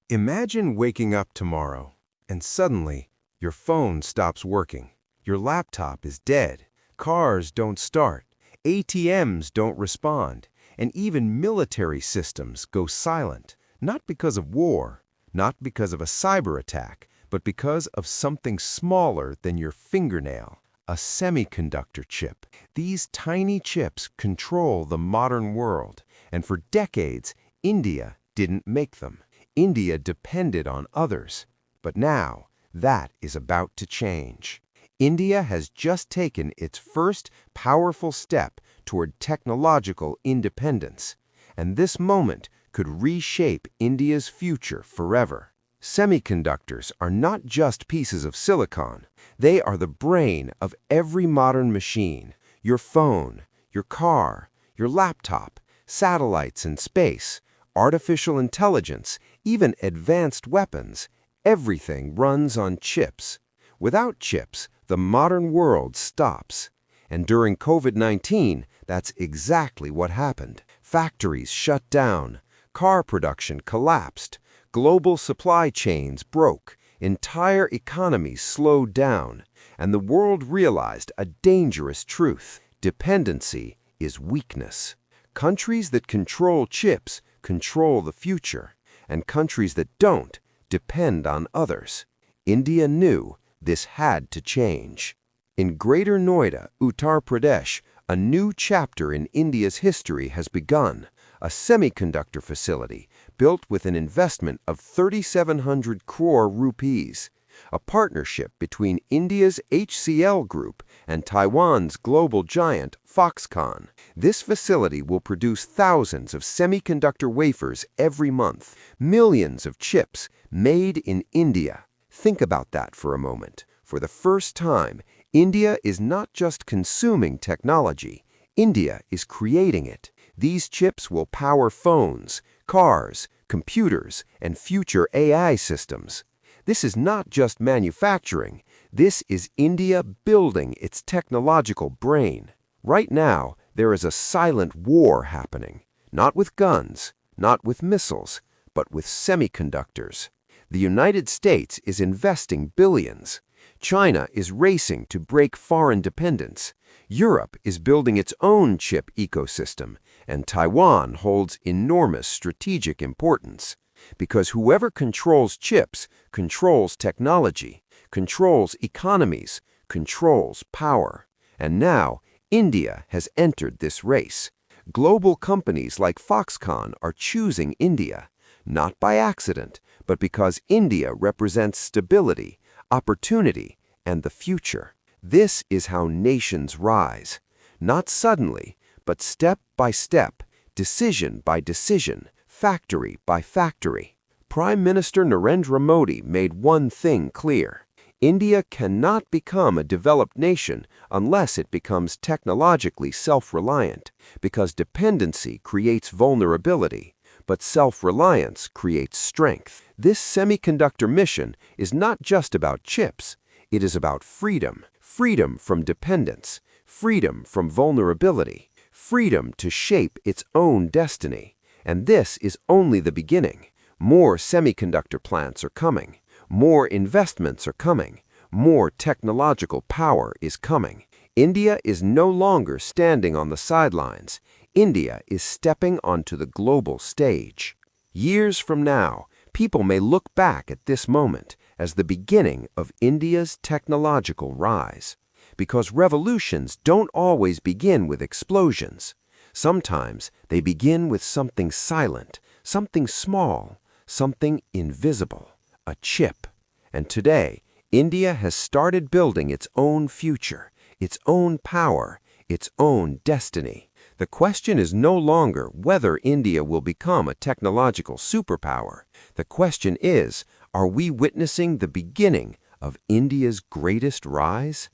Imagine waking up tomorrow and suddenly your phone stops working. Your laptop is dead. Cars don't start. ATMs don't respond. And even military systems go silent. Not because of war, not because of a cyber attack, but because of something smaller than your fingernail, a semiconductor chip. These tiny chips control the modern world, and for decades, India didn't make them. India depended on others, but now that is about to change. India has just taken its first powerful step toward technological independence, and this moment could reshape India's future forever. Semiconductors are not just pieces of silicon. They are the brain of every modern machine. Your phone, your car, your laptop, satellites in space, artificial intelligence, even advanced weapons, everything runs on chips. Without chips, the modern world stops. And during COVID-19, that's exactly what happened. Factories shut down, car production collapsed, global supply chains broke, entire economies slowed down, and the world realized a dangerous truth. Dependency is weakness. Countries that control chips control the future, and countries that don't depend on others. India knew this had to change. In Greater Noida, Uttar Pradesh, a new chapter in India's history has begun. A semiconductor facility built with an investment of 3,700 crore rupees, a partnership between India's HCL Group and Taiwan's global giant Foxconn. This facility will produce thousands of semiconductor wafers every month, millions of chips made in India. Think about that for a moment. For the first time, India is not just consuming technology, India is creating it. These chips will power phones, cars, computers, and future AI systems. This is not just manufacturing. This is India building its technological brain. Right now, there is a silent war happening, not with guns, not with missiles, but with semiconductors. The United States is investing billions. China is racing to break foreign dependence. Europe is building its own chip ecosystem, and Taiwan holds enormous strategic importance. Because whoever controls chips controls technology, controls economies, controls power. And now, India has entered this race. Global companies like Foxconn are choosing India, not by accident, but because India represents stability, opportunity, and the future. This is how nations rise. Not suddenly, but step by step, decision by decision, factory by factory. Prime Minister Narendra Modi made one thing clear. India cannot become a developed nation unless it becomes technologically self-reliant, because dependency creates vulnerability, but self-reliance creates strength. This semiconductor mission is not just about chips. It is about freedom. Freedom from dependence, freedom from vulnerability, freedom to shape its own destiny. And this is only the beginning. More semiconductor plants are coming. More investments are coming. More technological power is coming. India is no longer standing on the sidelines. India is stepping onto the global stage. Years from now, people may look back at this moment as the beginning of India's technological rise. Because revolutions don't always begin with explosions. Sometimes they begin with something silent, something small, something invisible, a chip. And today, India has started building its own future, its own power, its own destiny. The question is no longer whether India will become a technological superpower. The question is, are we witnessing the beginning of India's greatest rise?